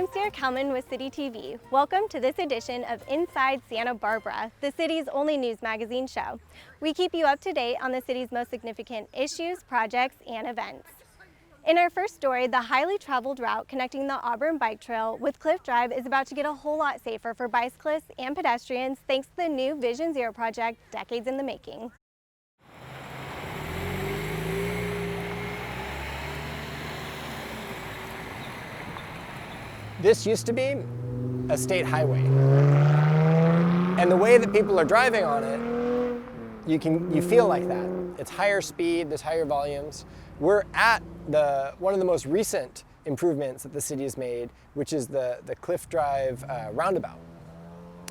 I'm Sarah Kalman with City TV. Welcome to this edition of Inside Santa Barbara, the city's only news magazine show. We keep you up to date on the city's most significant issues, projects, and events. In our first story, the highly traveled route connecting the Auburn Bike Trail with Cliff Drive is about to get a whole lot safer for bicyclists and pedestrians thanks to the new Vision Zero project, decades in the making. This used to be a state highway. And the way that people are driving on it, you feel like that. It's higher speed, there's higher volumes. We're at one of the most recent improvements that the city has made, which is the Cliff Drive roundabout.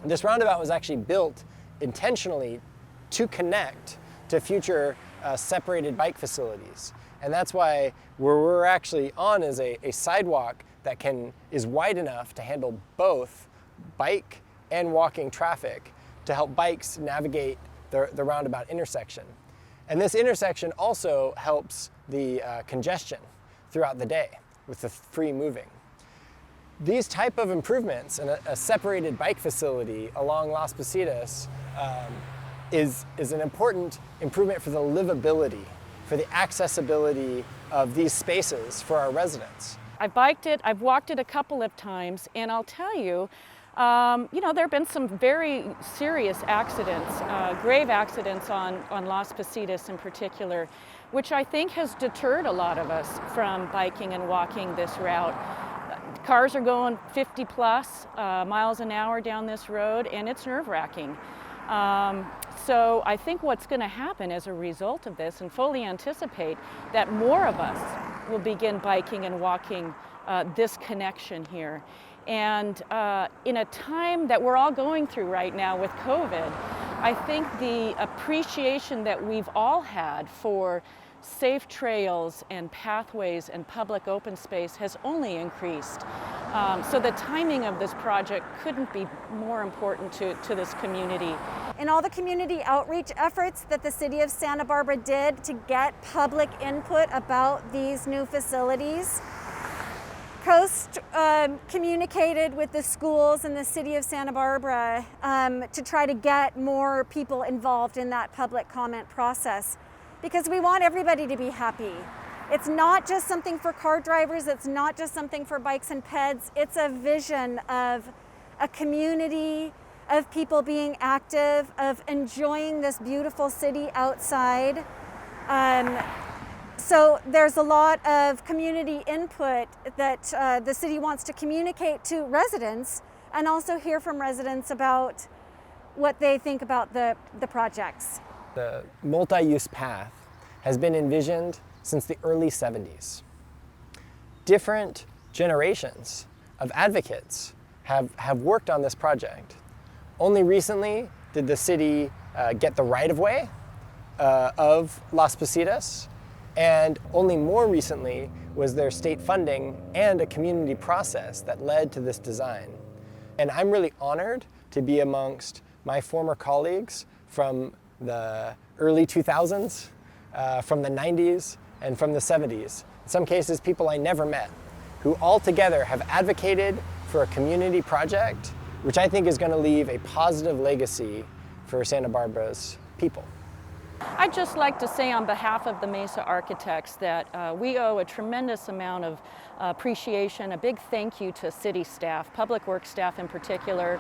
This roundabout was actually built intentionally to connect to future separated bike facilities. And that's why where we're actually on is a sidewalk that is wide enough to handle both bike and walking traffic to help bikes navigate the roundabout intersection. And this intersection also helps the congestion throughout the day with the free moving. These type of improvements and a separated bike facility along Las Positas is an important improvement for the livability, for the accessibility of these spaces for our residents. I've biked it, I've walked it a couple of times, and I'll tell you, there have been some very serious accidents, grave accidents on Las Positas in particular, which I think has deterred a lot of us from biking and walking this route. Cars are going 50 plus miles an hour down this road, and it's nerve-wracking. So I think what's going to happen as a result of this, and fully anticipate that more of us will begin biking and walking this connection here. And in a time that we're all going through right now with COVID, I think the appreciation that we've all had for safe trails and pathways and public open space has only increased. So the timing of this project couldn't be more important to this community. And all the community outreach efforts that the city of Santa Barbara did to get public input about these new facilities. Coast communicated with the schools in the city of Santa Barbara to try to get more people involved in that public comment process, because we want everybody to be happy. It's not just something for car drivers, it's not just something for bikes and peds, it's a vision of a community of people being active, of enjoying this beautiful city outside. So there's a lot of community input that the city wants to communicate to residents, and also hear from residents about what they think about the projects. The multi-use path has been envisioned since the early 70s. Different generations of advocates have worked on this project. Only recently did the city get the right-of-way of Las Positas, and only more recently was there state funding and a community process that led to this design. And I'm really honored to be amongst my former colleagues from the early 2000s, from the 90s, and from the 70s. In some cases, people I never met, who all together have advocated for a community project, which I think is going to leave a positive legacy for Santa Barbara's people. I'd just like to say on behalf of the Mesa architects that we owe a tremendous amount of appreciation, a big thank you to city staff, public works staff in particular,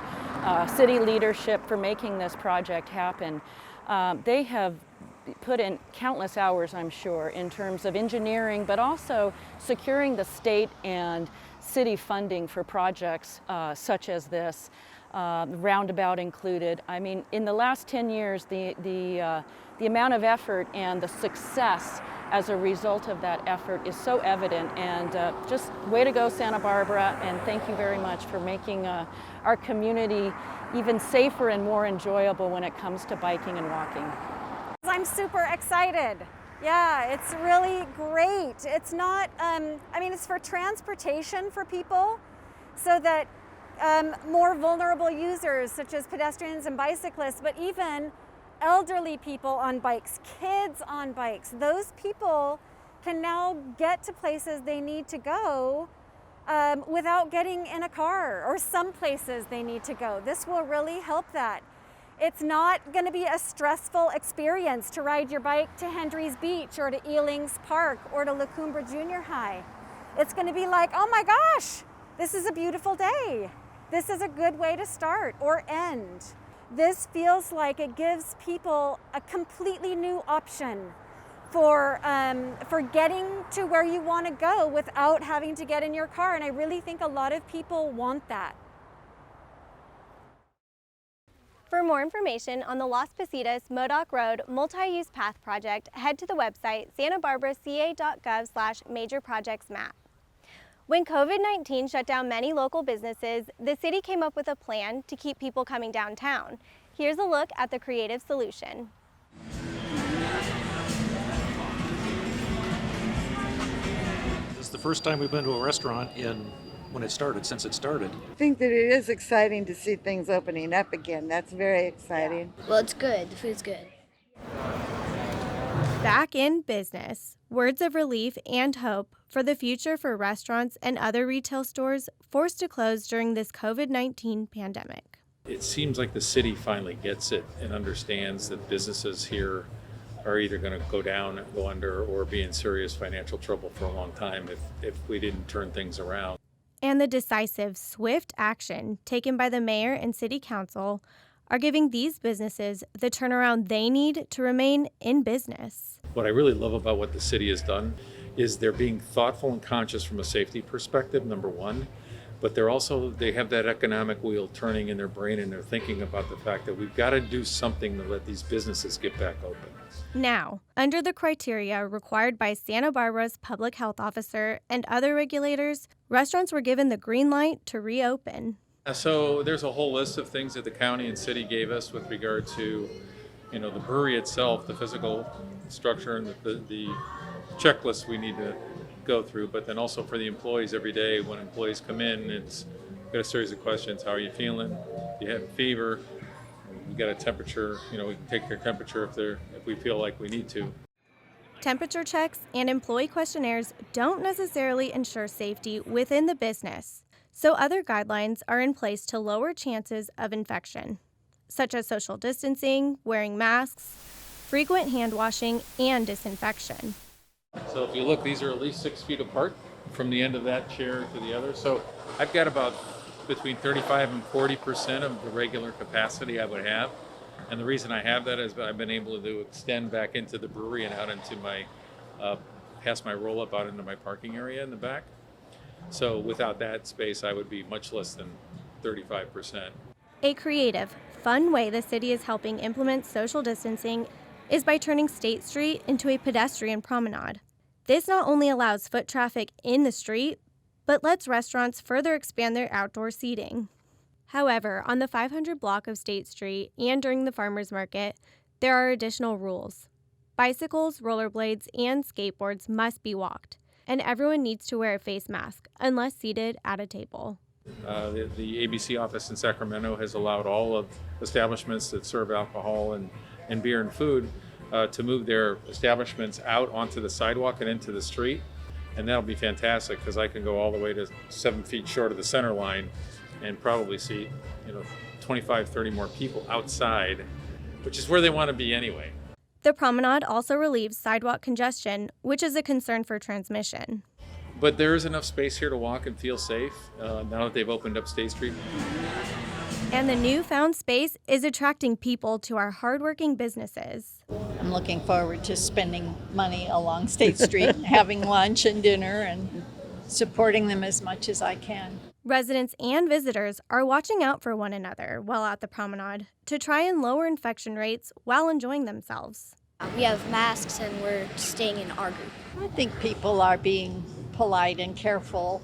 city leadership for making this project happen. They have put in countless hours, I'm sure, in terms of engineering, but also securing the state and city funding for projects such as this, roundabout included. I mean, in the last 10 years, the amount of effort and the success as a result of that effort is so evident, and just way to go, Santa Barbara, and thank you very much for making our community even safer and more enjoyable when it comes to biking and walking. I'm super excited. Yeah, it's really great. It's not, it's for transportation for people so that more vulnerable users such as pedestrians and bicyclists, but even elderly people on bikes, kids on bikes, those people can now get to places they need to go without getting in a car, or some places they need to go. This will really help that. It's not going to be a stressful experience to ride your bike to Hendry's Beach or to Ealing's Park or to La Cumbre Junior High. It's going to be like, oh my gosh, this is a beautiful day. This is a good way to start or end. This feels like it gives people a completely new option for getting to where you want to go without having to get in your car. And I really think a lot of people want that. For more information on the Las Positas Modoc Road Multi-Use Path Project, head to the website santabarbaraca.gov/major-projects-map. When COVID-19 shut down many local businesses, the city came up with a plan to keep people coming downtown. Here's a look at the creative solution. This is the first time we've been to a restaurant since it started. I think that it is exciting to see things opening up again. That's very exciting. Well, it's good. The food's good. Back in business. Words of relief and hope for the future for restaurants and other retail stores forced to close during this COVID-19 pandemic. It seems like the city finally gets it and understands that businesses here are either going to go down, go under, or be in serious financial trouble for a long time if we didn't turn things around. And the decisive, swift action taken by the mayor and city council are giving these businesses the turnaround they need to remain in business. What I really love about what the city has done is they're being thoughtful and conscious from a safety perspective, number one, but they have that economic wheel turning in their brain, and they're thinking about the fact that we've got to do something to let these businesses get back open. Now, under the criteria required by Santa Barbara's public health officer and other regulators, restaurants were given the green light to reopen. So there's a whole list of things that the county and city gave us with regard to, the brewery itself, the physical structure and the checklist we need to go through, but then also for the employees every day. When employees come in, it's got a series of questions. How are you feeling? Do you have a fever? We got a temperature, we can take their temperature if we feel like we need to. Temperature checks and employee questionnaires don't necessarily ensure safety within the business, so other guidelines are in place to lower chances of infection, such as social distancing, wearing masks, frequent hand washing, and disinfection. So if you look, these are at least 6 feet apart from the end of that chair to the other. So I've got about between 35 and 40% of the regular capacity I would have. And the reason I have that is I've been able to extend back into the brewery and out into past my roll-up out into my parking area in the back. So without that space, I would be much less than 35%. A creative, fun way the city is helping implement social distancing is by turning State Street into a pedestrian promenade. This not only allows foot traffic in the street, but lets restaurants further expand their outdoor seating. However, on the 500 block of State Street and during the farmers market, there are additional rules. Bicycles, rollerblades, and skateboards must be walked, and everyone needs to wear a face mask unless seated at a table. The ABC office in Sacramento has allowed all of establishments that serve alcohol and beer and food to move their establishments out onto the sidewalk and into the street. And that'll be fantastic because I can go all the way to 7 feet short of the center line and probably see 25, 30 more people outside, which is where they want to be anyway. The promenade also relieves sidewalk congestion, which is a concern for transmission. But there is enough space here to walk and feel safe now that they've opened up State Street. And the newfound space is attracting people to our hardworking businesses. I'm looking forward to spending money along State Street, having lunch and dinner, and supporting them as much as I can. Residents and visitors are watching out for one another while at the promenade to try and lower infection rates while enjoying themselves. We have masks and we're staying in our group. I think people are being polite and careful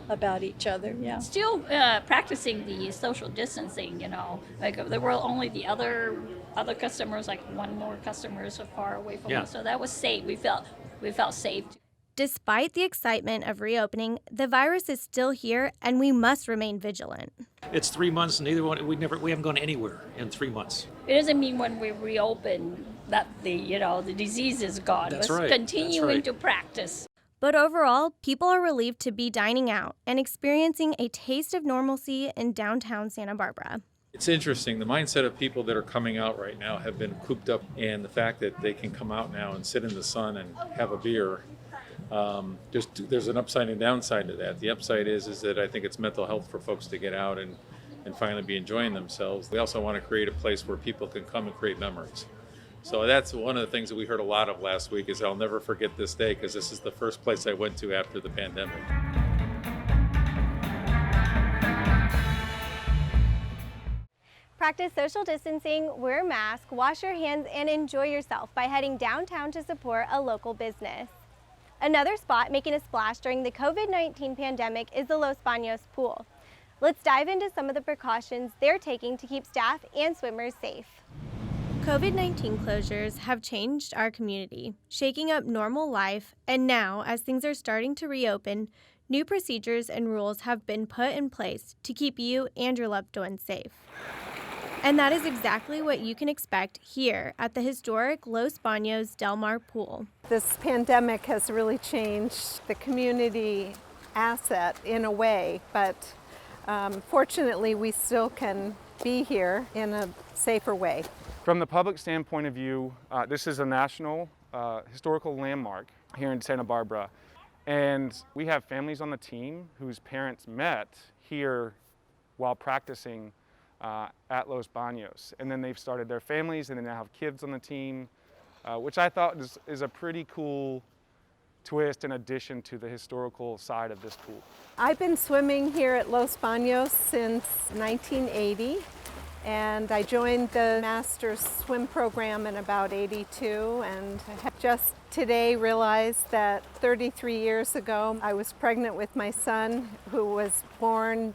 about each other, yeah. Still practicing the social distancing, like there were only the other customers, like one more customer so far away from us, so that was safe. We felt safe. Despite the excitement of reopening, the virus is still here and we must remain vigilant. It's 3 months, we haven't gone anywhere in 3 months. It doesn't mean when we reopen that the disease is gone. That's We're right. continuing to practice. But overall, people are relieved to be dining out and experiencing a taste of normalcy in downtown Santa Barbara. It's interesting. The mindset of people that are coming out right now have been cooped up, and the fact that they can come out now and sit in the sun and have a beer, there's an upside and downside to that. The upside is that I think it's mental health for folks to get out and finally be enjoying themselves. We also want to create a place where people can come and create memories. So that's one of the things that we heard a lot of last week is I'll never forget this day because this is the first place I went to after the pandemic. Practice social distancing, wear a mask, wash your hands, and enjoy yourself by heading downtown to support a local business. Another spot making a splash during the COVID-19 pandemic is the Los Banos pool. Let's dive into some of the precautions they're taking to keep staff and swimmers safe. COVID-19 closures have changed our community, shaking up normal life, and now, as things are starting to reopen, new procedures and rules have been put in place to keep you and your loved ones safe. And that is exactly what you can expect here at the historic Los Banos Del Mar pool. This pandemic has really changed the community asset in a way, but fortunately we still can be here in a safer way. From the public standpoint of view, this is a national historical landmark here in Santa Barbara. And we have families on the team whose parents met here while practicing at Los Banos. And then they've started their families and they now have kids on the team, which I thought is a pretty cool twist in addition to the historical side of this pool. I've been swimming here at Los Banos since 1980. And I joined the master's swim program in about '82 and have just today realized that 33 years ago I was pregnant with my son who was born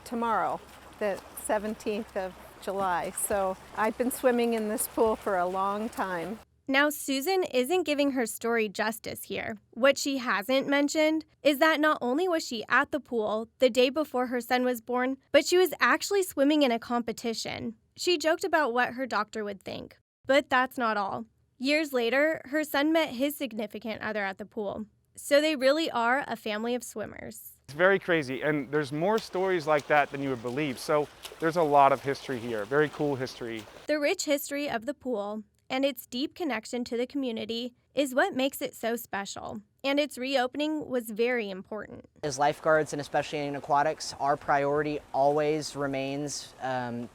tomorrow, the 17th of July. So I've been swimming in this pool for a long time. Now, Susan isn't giving her story justice here. What she hasn't mentioned is that not only was she at the pool the day before her son was born, but she was actually swimming in a competition. She joked about what her doctor would think. But that's not all. Years later, her son met his significant other at the pool. So they really are a family of swimmers. It's very crazy, and there's more stories like that than you would believe. So there's a lot of history here, very cool history. The rich history of the pool and its deep connection to the community is what makes it so special. And its reopening was very important. As lifeguards, and especially in aquatics, our priority always remains,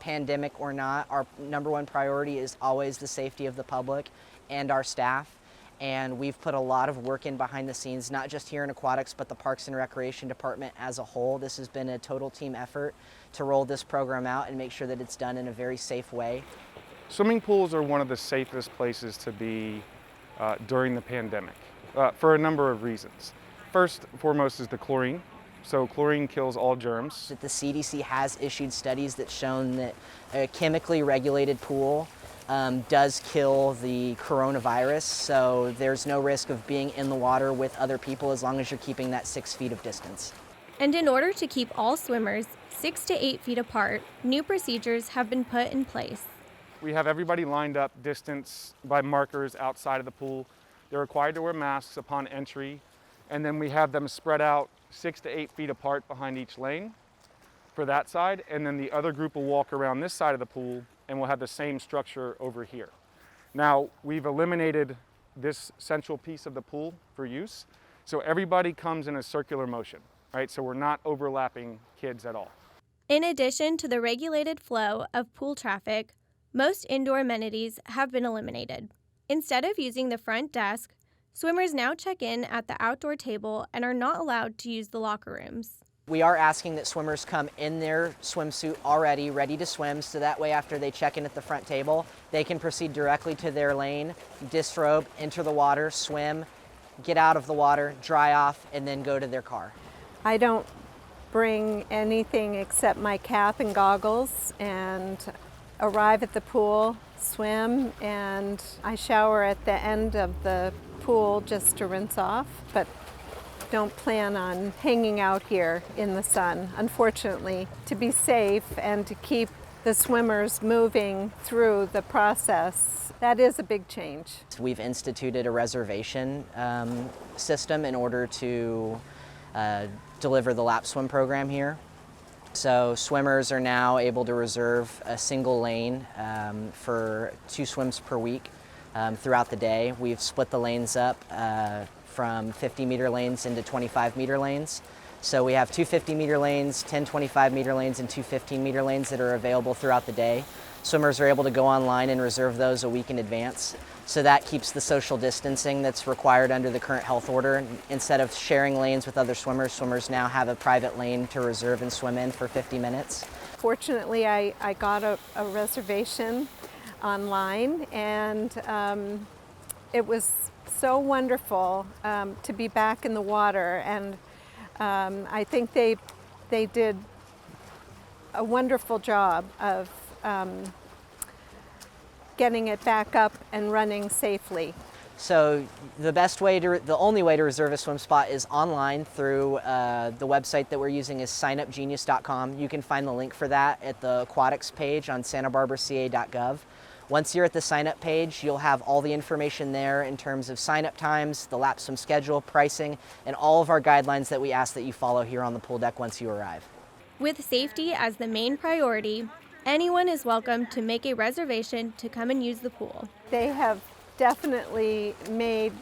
pandemic or not, our number one priority is always the safety of the public and our staff. And we've put a lot of work in behind the scenes, not just here in aquatics, but the Parks and Recreation Department as a whole. This has been a total team effort to roll this program out and make sure that it's done in a very safe way. Swimming pools are one of the safest places to be during the pandemic for a number of reasons. First and foremost is the chlorine. So chlorine kills all germs. The CDC has issued studies that shown that a chemically regulated pool does kill the coronavirus, so there's no risk of being in the water with other people as long as you're keeping that 6 feet of distance. And in order to keep all swimmers 6 to 8 feet apart, new procedures have been put in place. We have everybody lined up distance by markers outside of the pool. They're required to wear masks upon entry, and then we have them spread out 6 to 8 feet apart behind each lane for that side, and then the other group will walk around this side of the pool and we'll have the same structure over here. Now, we've eliminated this central piece of the pool for use, so everybody comes in a circular motion, right? So we're not overlapping kids at all. In addition to the regulated flow of pool traffic, most indoor amenities have been eliminated. Instead of using the front desk, swimmers now check in at the outdoor table and are not allowed to use the locker rooms. We are asking that swimmers come in their swimsuit already, ready to swim, so that way after they check in at the front table, they can proceed directly to their lane, disrobe, enter the water, swim, get out of the water, dry off, and then go to their car. I don't bring anything except my cap and goggles and arrive at the pool, swim, and I shower at the end of the pool just to rinse off, but don't plan on hanging out here in the sun, unfortunately. To be safe and to keep the swimmers moving through the process. That is a big change. We've instituted a reservation system in order to deliver the lap swim program here. So swimmers are now able to reserve a single lane for 2 swims per week throughout the day. We've split the lanes up from 50-meter lanes into 25-meter lanes. So we have 2 50-meter lanes, 10 25-meter lanes, and 2 15-meter lanes that are available throughout the day. Swimmers are able to go online and reserve those a week in advance. So that keeps the social distancing that's required under the current health order. Instead of sharing lanes with other swimmers, swimmers now have a private lane to reserve and swim in for 50 minutes. Fortunately, I got a reservation online, and it was so wonderful to be back in the water. And I think they did a wonderful job of getting it back up and running safely. So the only way to reserve a swim spot is online through the website that we're using is signupgenius.com. You can find the link for that at the Aquatics page on santabarbaraca.gov. Once you're at the sign up page, you'll have all the information there in terms of sign up times, the lap swim schedule, pricing, and all of our guidelines that we ask that you follow here on the pool deck once you arrive. With safety as the main priority, anyone is welcome to make a reservation to come and use the pool. They have definitely made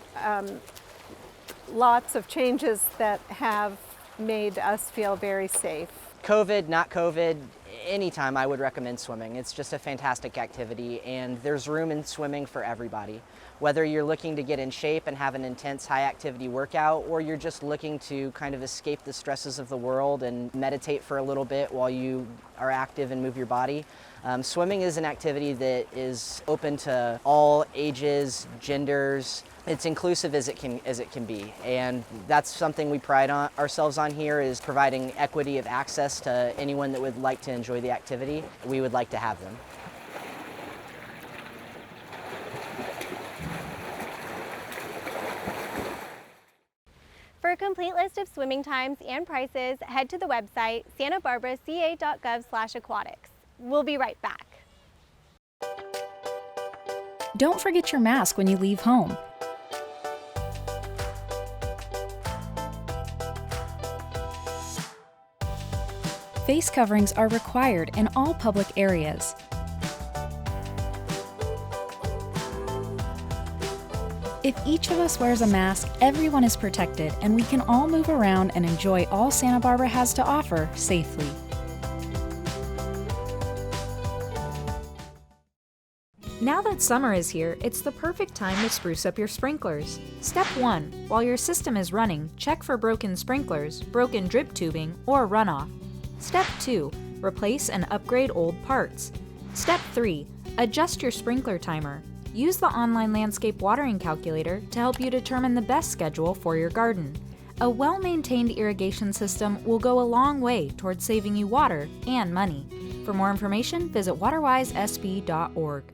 lots of changes that have made us feel very safe. COVID, not COVID, anytime I would recommend swimming. It's just a fantastic activity, and there's room in swimming for everybody. Whether you're looking to get in shape and have an intense high activity workout, or you're just looking to kind of escape the stresses of the world and meditate for a little bit while you are active and move your body. Swimming is an activity that is open to all ages, genders. It's inclusive as it can be, and that's something we pride ourselves on here, is providing equity of access to anyone that would like to enjoy the activity. We would like to have them. For a complete list of swimming times and prices, head to the website santabarbaraca.gov/aquatics. We'll be right back. Don't forget your mask when you leave home. Face coverings are required in all public areas. If each of us wears a mask, everyone is protected and we can all move around and enjoy all Santa Barbara has to offer safely. Now that summer is here, it's the perfect time to spruce up your sprinklers. Step 1. While your system is running, check for broken sprinklers, broken drip tubing, or runoff. Step 2. Replace and upgrade old parts. Step 3. Adjust your sprinkler timer. Use the online landscape watering calculator to help you determine the best schedule for your garden. A well-maintained irrigation system will go a long way towards saving you water and money. For more information, visit waterwisesb.org.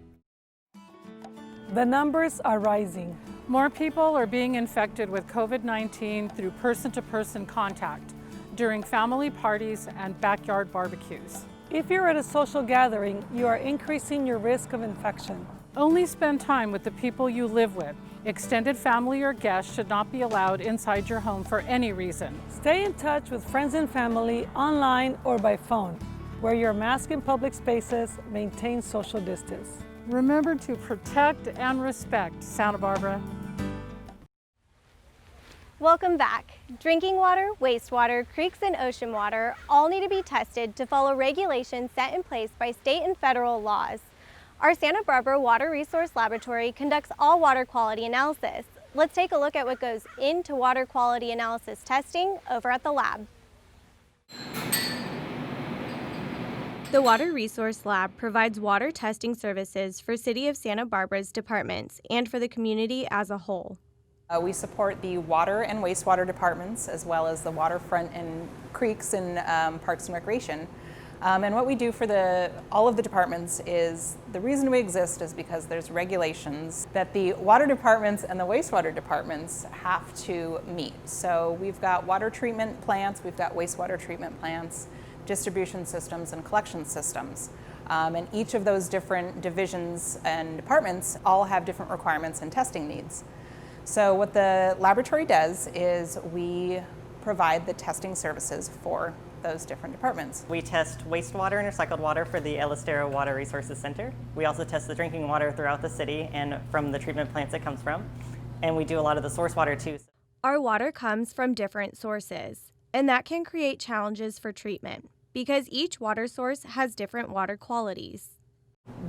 The numbers are rising. More people are being infected with COVID-19 through person-to-person contact during family parties and backyard barbecues. If you're at a social gathering, you are increasing your risk of infection. Only spend time with the people you live with. Extended family or guests should not be allowed inside your home for any reason. Stay in touch with friends and family online or by phone. Wear your mask in public spaces, maintain social distance. Remember to protect and respect Santa Barbara. Welcome back. Drinking water, wastewater, creeks, and ocean water all need to be tested to follow regulations set in place by state and federal laws. Our Santa Barbara Water Resource Laboratory conducts all water quality analysis. Let's take a look at what goes into water quality analysis testing over at the lab. The Water Resource Lab provides water testing services for City of Santa Barbara's departments and for the community as a whole. We support the water and wastewater departments, as well as the waterfront and creeks and parks and recreation. And what we do for all of the departments is, the reason we exist is because there's regulations that the water departments and the wastewater departments have to meet. So we've got water treatment plants, we've got wastewater treatment plants, distribution systems, and collection systems. And each of those different divisions and departments all have different requirements and testing needs. So what the laboratory does is we provide the testing services for those different departments. We test wastewater and recycled water for the El Estero Water Resources Center. We also test the drinking water throughout the city and from the treatment plants it comes from. And we do a lot of the source water too. Our water comes from different sources, and that can create challenges for treatment because each water source has different water qualities.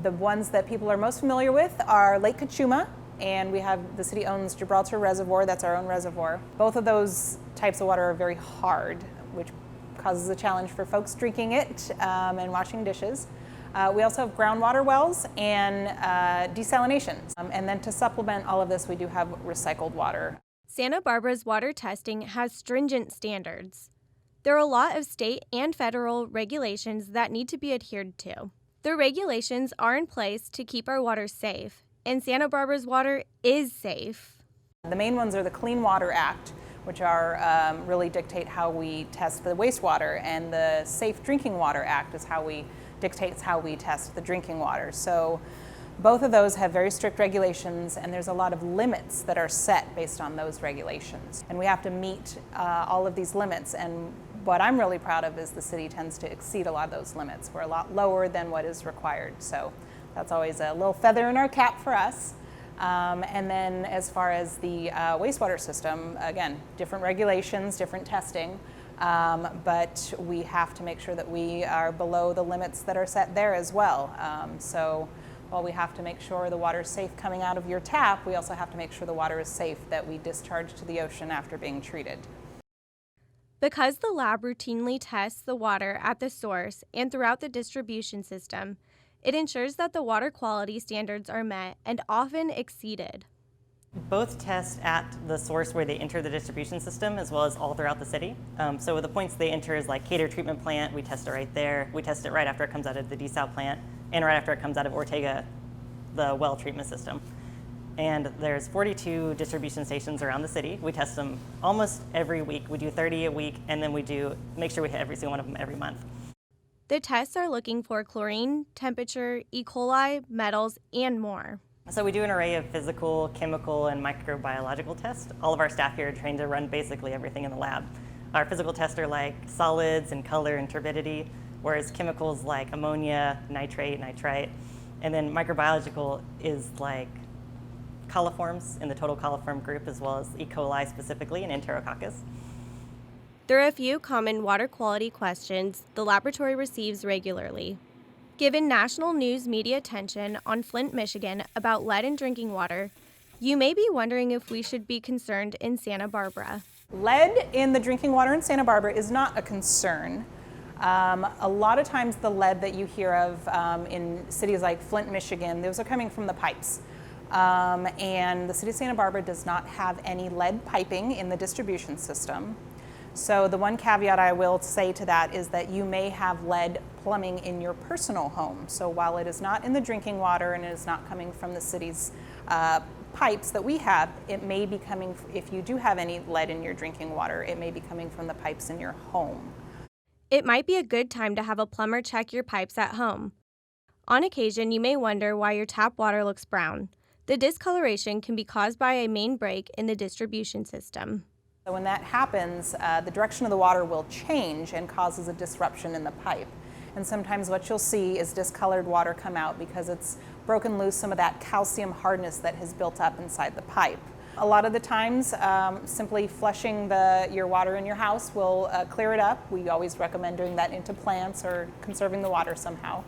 The ones that people are most familiar with are Lake Cachuma, and the city owns Gibraltar Reservoir, that's our own reservoir. Both of those types of water are very hard, which causes a challenge for folks drinking it and washing dishes. We also have groundwater wells and desalination. And then to supplement all of this, we do have recycled water. Santa Barbara's water testing has stringent standards. There are a lot of state and federal regulations that need to be adhered to. The regulations are in place to keep our water safe, and Santa Barbara's water is safe. The main ones are the Clean Water Act, which really dictate how we test the wastewater, and the Safe Drinking Water Act is dictates how we test the drinking water. So both of those have very strict regulations, and there's a lot of limits that are set based on those regulations. And we have to meet all of these limits, and what I'm really proud of is the city tends to exceed a lot of those limits. We're a lot lower than what is required, so that's always a little feather in our cap for us. And then as far as the wastewater system, again, different regulations, different testing, but we have to make sure that we are below the limits that are set there as well. So while we have to make sure the water is safe coming out of your tap, we also have to make sure the water is safe that we discharge to the ocean after being treated. Because the lab routinely tests the water at the source and throughout the distribution system, it ensures that the water quality standards are met and often exceeded. Both test at the source where they enter the distribution system as well as all throughout the city. So the points they enter is like Cater treatment plant, we test it right there. We test it right after it comes out of the desal plant and right after it comes out of Ortega, the well treatment system. And there's 42 distribution stations around the city. We test them almost every week. We do 30 a week, and then we make sure we hit every single one of them every month. The tests are looking for chlorine, temperature, E. coli, metals, and more. So we do an array of physical, chemical, and microbiological tests. All of our staff here are trained to run basically everything in the lab. Our physical tests are like solids and color and turbidity, whereas chemicals like ammonia, nitrate, nitrite, and then microbiological is like coliforms in the total coliform group, as well as E. coli specifically and Enterococcus. There are a few common water quality questions the laboratory receives regularly. Given national news media attention on Flint, Michigan about lead in drinking water, you may be wondering if we should be concerned in Santa Barbara. Lead in the drinking water in Santa Barbara is not a concern. A lot of times the lead that you hear of in cities like Flint, Michigan, those are coming from the pipes. And the city of Santa Barbara does not have any lead piping in the distribution system. So the one caveat I will say to that is that you may have lead plumbing in your personal home. So while it is not in the drinking water and it is not coming from the city's pipes that we have, it may be coming, if you do have any lead in your drinking water, it may be coming from the pipes in your home. It might be a good time to have a plumber check your pipes at home. On occasion, you may wonder why your tap water looks brown. The discoloration can be caused by a main break in the distribution system. So when that happens, the direction of the water will change and causes a disruption in the pipe. And sometimes what you'll see is discolored water come out because it's broken loose some of that calcium hardness that has built up inside the pipe. A lot of the times, simply flushing your water in your house will clear it up. We always recommend doing that into plants or conserving the water somehow.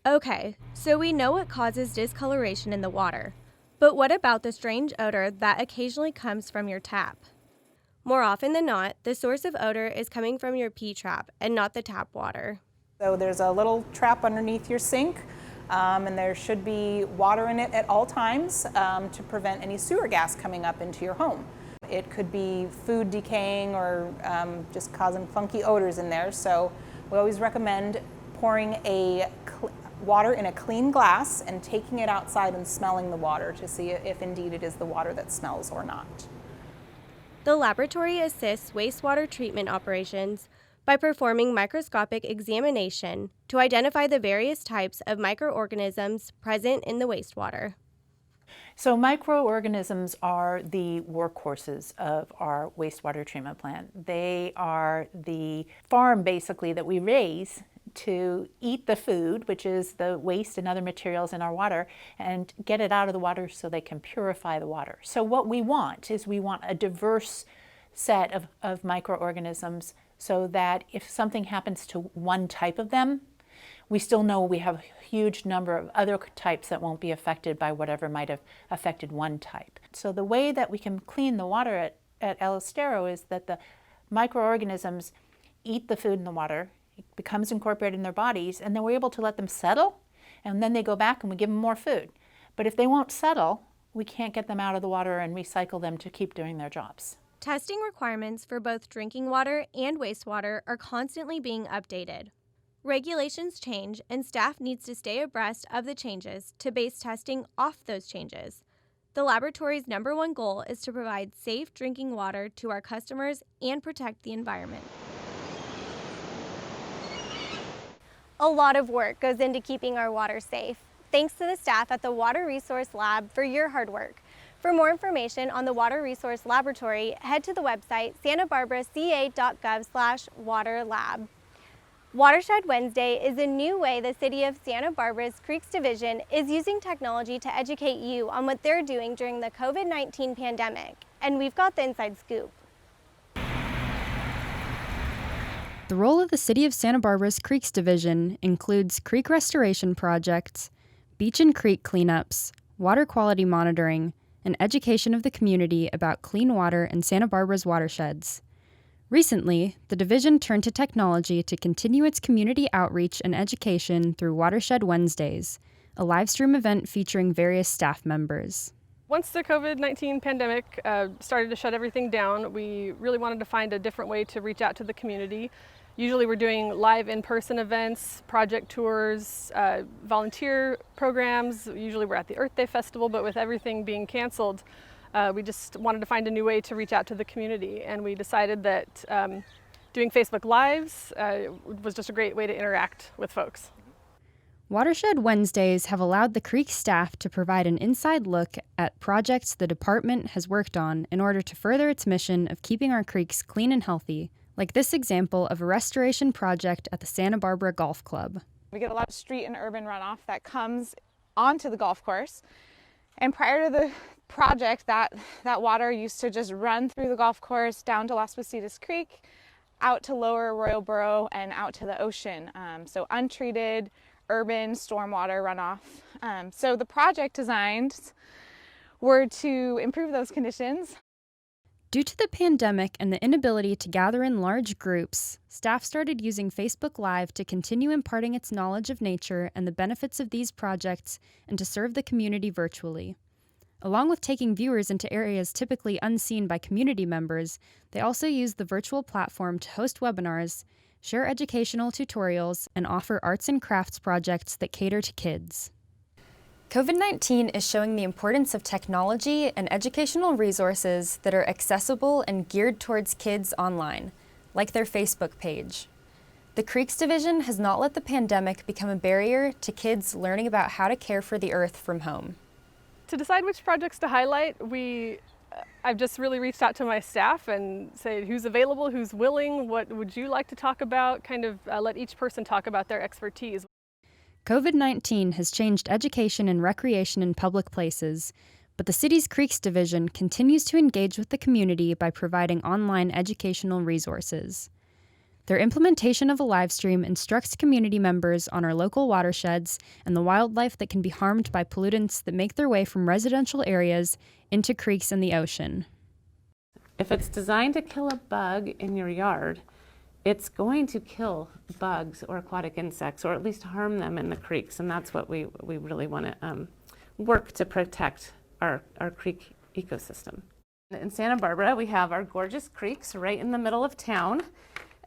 Okay, so we know what causes discoloration in the water, but what about the strange odor that occasionally comes from your tap? More often than not, the source of odor is coming from your P-trap and not the tap water. So there's a little trap underneath your sink, and there should be water in it at all times to prevent any sewer gas coming up into your home. It could be food decaying or just causing funky odors in there, so we always recommend pouring water in a clean glass and taking it outside and smelling the water to see if indeed it is the water that smells or not. The laboratory assists wastewater treatment operations by performing microscopic examination to identify the various types of microorganisms present in the wastewater. So microorganisms are the workhorses of our wastewater treatment plant. They are the farm basically that we raise to eat the food, which is the waste and other materials in our water, and get it out of the water so they can purify the water. So what we want is we want a diverse set of microorganisms so that if something happens to one type of them, we still know we have a huge number of other types that won't be affected by whatever might have affected one type. So the way that we can clean the water at El Estero is that the microorganisms eat the food in the water, it becomes incorporated in their bodies, and then we're able to let them settle, and then they go back and we give them more food. But if they won't settle, we can't get them out of the water and recycle them to keep doing their jobs. Testing requirements for both drinking water and wastewater are constantly being updated. Regulations change, and staff needs to stay abreast of the changes to base testing off those changes. The laboratory's #1 goal is to provide safe drinking water to our customers and protect the environment. A lot of work goes into keeping our water safe. Thanks to the staff at the Water Resource Lab for your hard work. For more information on the Water Resource Laboratory, head to the website santabarbaraca.gov/waterlab. Watershed Wednesday is a new way the City of Santa Barbara's Creeks Division is using technology to educate you on what they're doing during the COVID-19 pandemic. And we've got the inside scoop. The role of the City of Santa Barbara's Creeks Division includes creek restoration projects, beach and creek cleanups, water quality monitoring, and education of the community about clean water in Santa Barbara's watersheds. Recently, the division turned to technology to continue its community outreach and education through Watershed Wednesdays, a live stream event featuring various staff members. Once the COVID-19 pandemic started to shut everything down, we really wanted to find a different way to reach out to the community. Usually we're doing live in-person events, project tours, volunteer programs. Usually we're at the Earth Day Festival, but with everything being canceled, we just wanted to find a new way to reach out to the community, and we decided that doing Facebook Lives was just a great way to interact with folks. Watershed Wednesdays have allowed the Creek staff to provide an inside look at projects the department has worked on in order to further its mission of keeping our creeks clean and healthy, like this example of a restoration project at the Santa Barbara Golf Club. We get a lot of street and urban runoff that comes onto the golf course, and prior to the project, that water used to just run through the golf course down to Las Positas Creek, out to Lower Royal Borough, and out to the ocean. So untreated urban stormwater runoff. So the project designs were to improve those conditions. Due to the pandemic and the inability to gather in large groups, staff started using Facebook Live to continue imparting its knowledge of nature and the benefits of these projects and to serve the community virtually. Along with taking viewers into areas typically unseen by community members, they also use the virtual platform to host webinars, share educational tutorials, and offer arts and crafts projects that cater to kids. COVID-19 is showing the importance of technology and educational resources that are accessible and geared towards kids online, like their Facebook page. The Creeks Division has not let the pandemic become a barrier to kids learning about how to care for the earth from home. To decide which projects to highlight, I've just really reached out to my staff and say who's available, who's willing, what would you like to talk about, kind of let each person talk about their expertise. COVID-19 has changed education and recreation in public places, but the city's Creeks Division continues to engage with the community by providing online educational resources. Their implementation of a live stream instructs community members on our local watersheds and the wildlife that can be harmed by pollutants that make their way from residential areas into creeks and the ocean. If it's designed to kill a bug in your yard, it's going to kill bugs or aquatic insects, or at least harm them in the creeks, and that's what we really want to work to protect our creek ecosystem. In Santa Barbara, we have our gorgeous creeks right in the middle of town,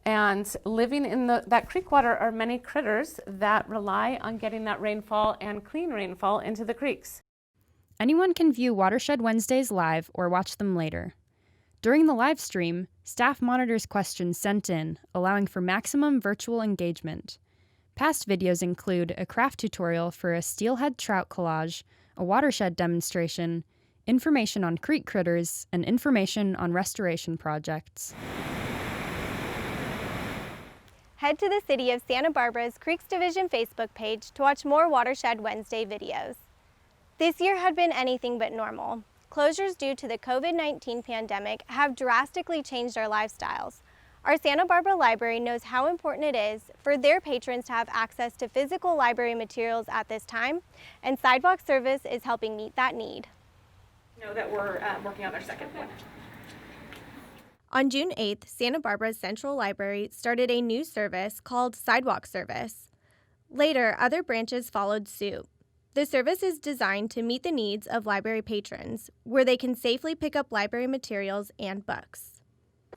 and living in that creek water are many critters that rely on getting that rainfall and clean rainfall into the creeks. Anyone can view Watershed Wednesdays live or watch them later. During the live stream, staff monitors questions sent in, allowing for maximum virtual engagement. Past videos include a craft tutorial for a steelhead trout collage, a watershed demonstration, information on creek critters, and information on restoration projects. Head to the City of Santa Barbara's Creeks Division Facebook page to watch more Watershed Wednesday videos. This year had been anything but normal. Closures due to the COVID-19 pandemic have drastically changed our lifestyles. Our Santa Barbara Library knows how important it is for their patrons to have access to physical library materials at this time, and Sidewalk Service is helping meet that need. Know that we're working on our second one. On June 8th, Santa Barbara's Central Library started a new service called Sidewalk Service. Later, other branches followed suit. The service is designed to meet the needs of library patrons, where they can safely pick up library materials and books.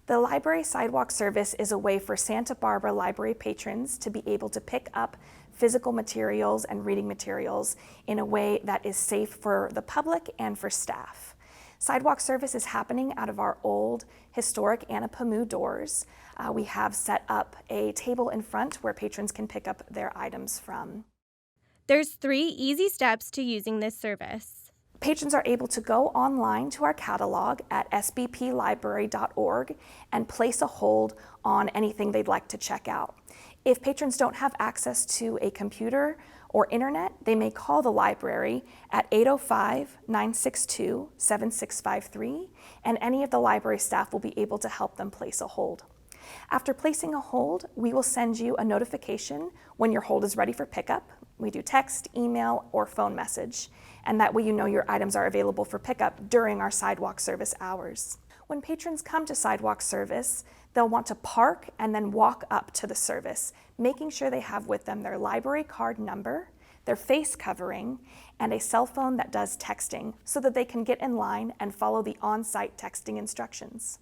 The Library Sidewalk Service is a way for Santa Barbara library patrons to be able to pick up physical materials and reading materials in a way that is safe for the public and for staff. Sidewalk service is happening out of our old historic Anapamu doors. We have set up a table in front where patrons can pick up their items from. There's 3 easy steps to using this service. Patrons are able to go online to our catalog at sbplibrary.org and place a hold on anything they'd like to check out. If patrons don't have access to a computer or internet, they may call the library at 805-962-7653, and any of the library staff will be able to help them place a hold. After placing a hold, we will send you a notification when your hold is ready for pickup. We do text, email, or phone message, and that way you know your items are available for pickup during our sidewalk service hours. When patrons come to sidewalk service, they'll want to park and then walk up to the service, making sure they have with them their library card number, their face covering, and a cell phone that does texting so that they can get in line and follow the on-site texting instructions.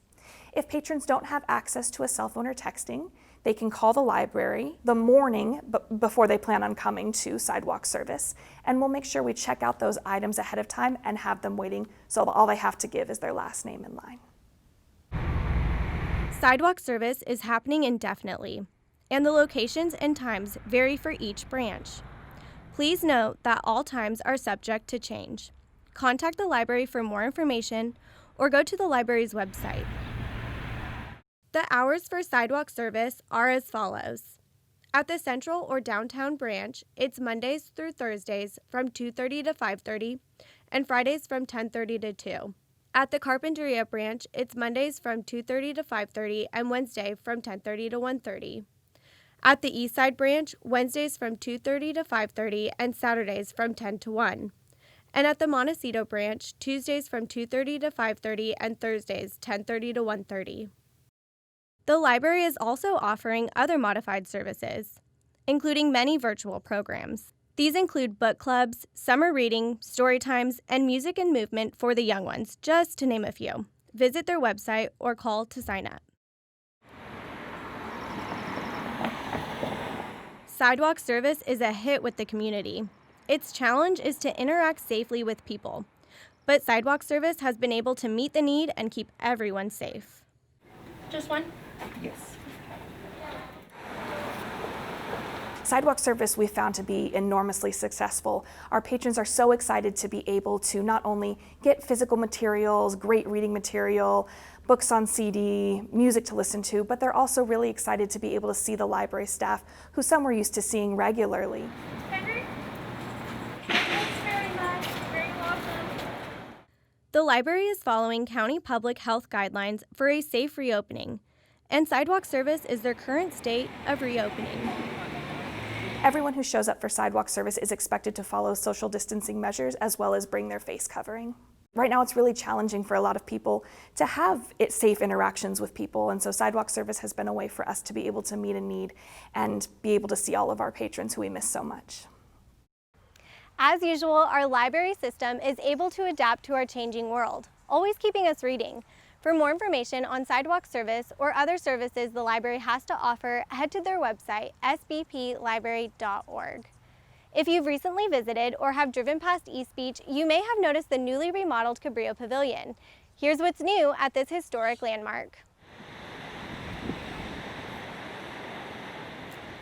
If patrons don't have access to a cell phone or texting, they can call the library the morning before they plan on coming to sidewalk service, and we'll make sure we check out those items ahead of time and have them waiting, so all they have to give is their last name in line. Sidewalk service is happening indefinitely, and the locations and times vary for each branch. Please note that all times are subject to change. Contact the library for more information or go to the library's website. The hours for sidewalk service are as follows. At the Central or Downtown branch, it's Mondays through Thursdays from 2:30 to 5:30 and Fridays from 10:30 to 2. At the Carpinteria branch, it's Mondays from 2:30 to 5:30 and Wednesday from 10:30 to 1:30. At the Eastside branch, Wednesdays from 2:30 to 5:30 and Saturdays from 10 to 1. And at the Montecito branch, Tuesdays from 2:30 to 5:30 and Thursdays 10:30 to 1:30. The library is also offering other modified services, including many virtual programs. These include book clubs, summer reading, story times, and music and movement for the young ones, just to name a few. Visit their website or call to sign up. Sidewalk service is a hit with the community. Its challenge is to interact safely with people, but sidewalk service has been able to meet the need and keep everyone safe. Just one? Yes. Sidewalk service we found to be enormously successful. Our patrons are so excited to be able to not only get physical materials, great reading material, books on CD, music to listen to, but they're also really excited to be able to see the library staff, who some were used to seeing regularly. The library is following county public health guidelines for a safe reopening, and sidewalk service is their current state of reopening. Everyone who shows up for sidewalk service is expected to follow social distancing measures as well as bring their face covering. Right now it's really challenging for a lot of people to have safe interactions with people, and so sidewalk service has been a way for us to be able to meet a need and be able to see all of our patrons who we miss so much. As usual, our library system is able to adapt to our changing world, always keeping us reading. For more information on sidewalk service or other services the library has to offer, head to their website, sbplibrary.org. If you've recently visited or have driven past East Beach, you may have noticed the newly remodeled Cabrillo Pavilion. Here's what's new at this historic landmark.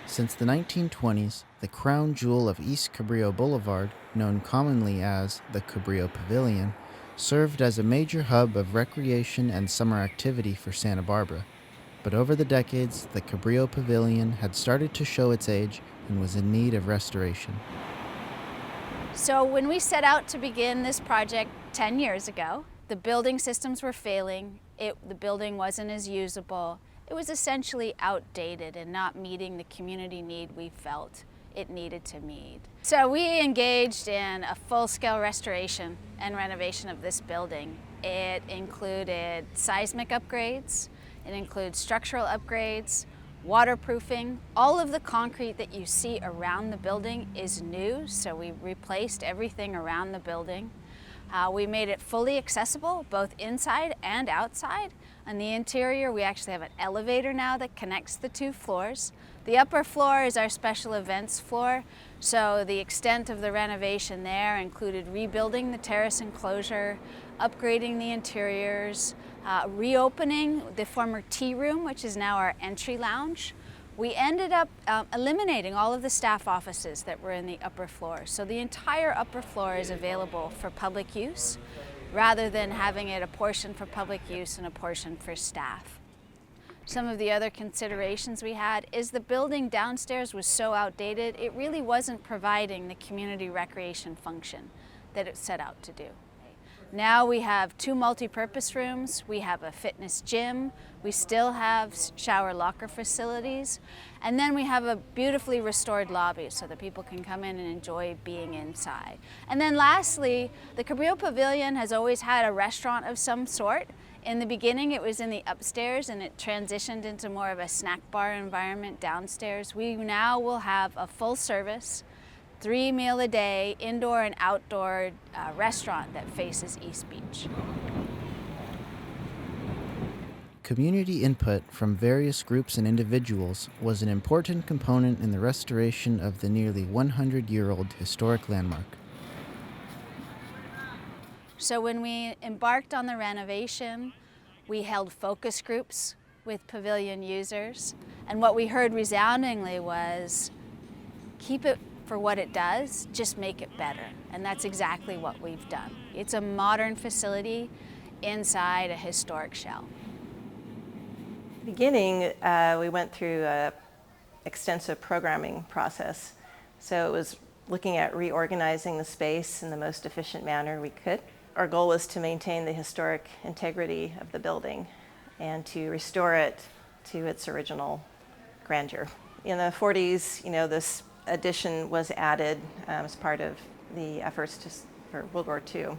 Since the 1920s, the crown jewel of East Cabrillo Boulevard, known commonly as the Cabrillo Pavilion, served as a major hub of recreation and summer activity for Santa Barbara. But over the decades, the Cabrillo Pavilion had started to show its age and was in need of restoration. So when we set out to begin this project 10 years ago, the building systems were failing, the building wasn't as usable. It was essentially outdated and not meeting the community need we felt it needed to meet. So we engaged in a full-scale restoration and renovation of this building. It included seismic upgrades, it includes structural upgrades, waterproofing. All of the concrete that you see around the building is new, so we replaced everything around the building. We made it fully accessible, both inside and outside. On the interior, we actually have an elevator now that connects the two floors. The upper floor is our special events floor, so the extent of the renovation there included rebuilding the terrace enclosure, upgrading the interiors, reopening the former tea room, which is now our entry lounge. We ended up eliminating all of the staff offices that were in the upper floor. So the entire upper floor is available for public use, rather than having it a portion for public use and a portion for staff. Some of the other considerations we had is the building downstairs was so outdated, it really wasn't providing the community recreation function that it set out to do. Now we have 2 multi-purpose rooms, we have a fitness gym, we still have shower locker facilities, and then we have a beautifully restored lobby so that people can come in and enjoy being inside. And then lastly, the Cabrillo Pavilion has always had a restaurant of some sort. In the beginning it was in the upstairs and it transitioned into more of a snack bar environment downstairs. We now will have a full service, 3 meal a day, indoor and outdoor restaurant that faces East Beach. Community input from various groups and individuals was an important component in the restoration of the nearly 100-year-old historic landmark. So when we embarked on the renovation, we held focus groups with pavilion users, and what we heard resoundingly was, keep it for what it does, just make it better. And that's exactly what we've done. It's a modern facility inside a historic shell. Beginning, we went through an extensive programming process. So it was looking at reorganizing the space in the most efficient manner we could. Our goal was to maintain the historic integrity of the building and to restore it to its original grandeur. In the 40s, this addition was added as part of the efforts for World War II.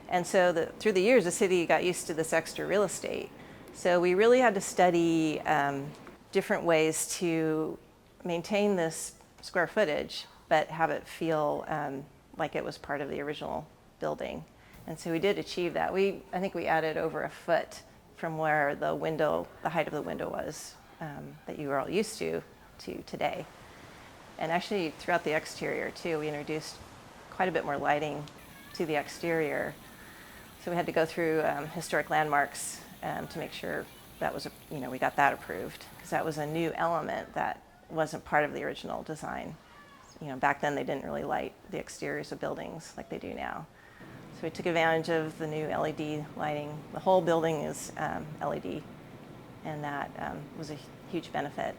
And so through the years, the city got used to this extra real estate. So we really had to study different ways to maintain this square footage, but have it feel like it was part of the original building. And so we did achieve that. I think we added over a foot from where the height of the window was that you were all used to today. And actually throughout the exterior too, we introduced quite a bit more lighting to the exterior. So we had to go through historic landmarks to make sure that was, we got that approved, because that was a new element that wasn't part of the original design. Back then they didn't really light the exteriors of buildings like they do now. So we took advantage of the new LED lighting. The whole building is LED, and that was a huge benefit.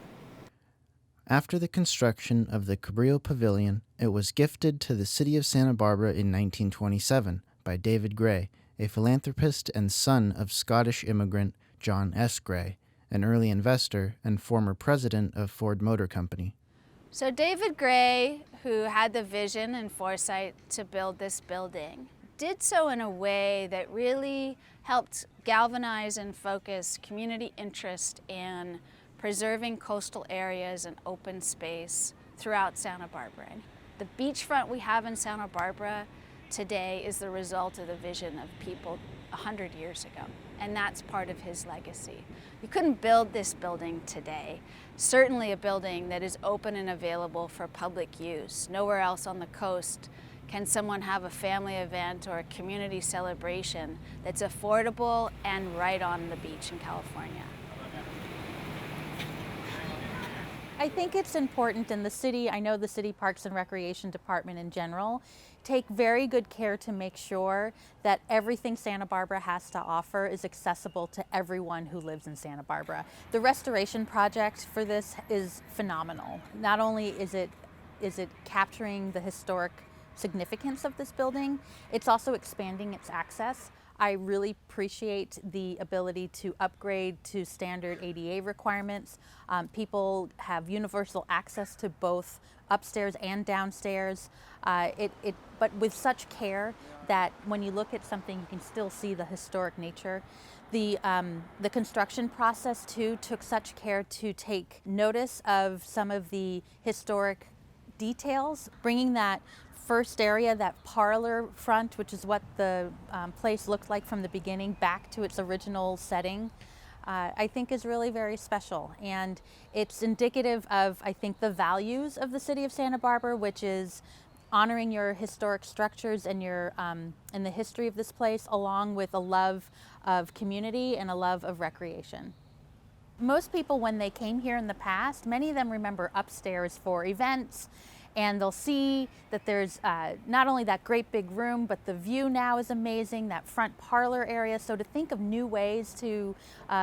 After the construction of the Cabrillo Pavilion, it was gifted to the city of Santa Barbara in 1927 by David Gray, a philanthropist and son of Scottish immigrant John S. Gray, an early investor and former president of Ford Motor Company. So David Gray, who had the vision and foresight to build this building, did so in a way that really helped galvanize and focus community interest in preserving coastal areas and open space throughout Santa Barbara. The beachfront we have in Santa Barbara today is the result of the vision of people 100 years ago, and that's part of his legacy. You couldn't build this building today, certainly a building that is open and available for public use. Nowhere else on the coast can someone have a family event or a community celebration that's affordable and right on the beach in California? I think it's important in the city, I know the City Parks and Recreation Department in general, take very good care to make sure that everything Santa Barbara has to offer is accessible to everyone who lives in Santa Barbara. The restoration project for this is phenomenal. Not only is it capturing the historic significance of this building, it's also expanding its access. I really appreciate the ability to upgrade to standard ADA requirements. People have universal access to both upstairs and downstairs, but with such care that when you look at something, you can still see the historic nature. The construction process too took such care to take notice of some of the historic details, bringing that first area, that parlor front, which is what the place looked like from the beginning, back to its original setting, I think is really very special. And it's indicative of, I think, the values of the city of Santa Barbara, which is honoring your historic structures and and the history of this place, along with a love of community and a love of recreation. Most people, when they came here in the past, many of them remember upstairs for events, and they'll see that there's not only that great big room, but the view now is amazing, that front parlor area. So to think of new ways to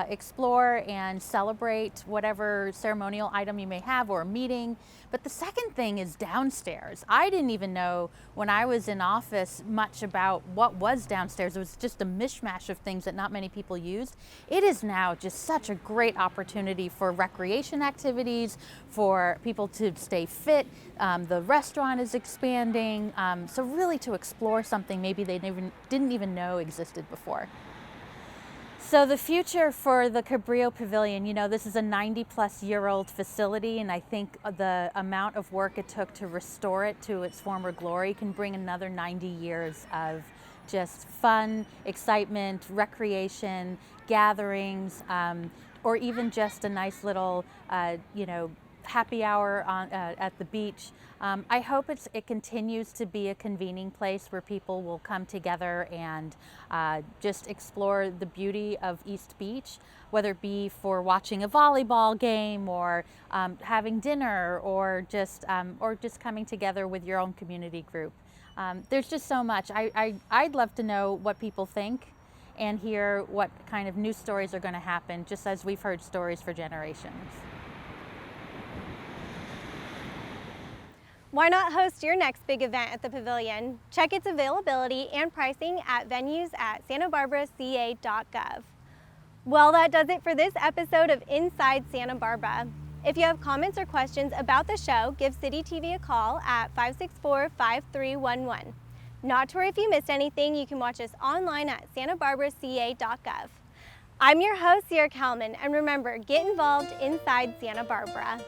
explore and celebrate whatever ceremonial item you may have or a meeting. But the second thing is downstairs. I didn't even know when I was in office much about what was downstairs. It was just a mishmash of things that not many people used. It is now just such a great opportunity for recreation activities, for people to stay fit. The restaurant is expanding, so really to explore something maybe they didn't even know existed before. So the future for the Cabrillo Pavilion, you know, this is a 90-plus-year-old facility, and I think the amount of work it took to restore it to its former glory can bring another 90 years of just fun, excitement, recreation, gatherings, or even just a nice little, happy hour at the beach. I hope it continues to be a convening place where people will come together and just explore the beauty of East Beach, whether it be for watching a volleyball game or having dinner or just coming together with your own community group. There's just so much. I'd love to know what people think and hear what kind of new stories are going to happen, just as we've heard stories for generations. Why not host your next big event at the Pavilion? Check its availability and pricing at venues at santabarbaraca.gov. Well, that does it for this episode of Inside Santa Barbara. If you have comments or questions about the show, give City TV a call at 564-5311. Not to worry if you missed anything, you can watch us online at santabarbaraca.gov. I'm your host, Kalman, and remember, get involved inside Santa Barbara.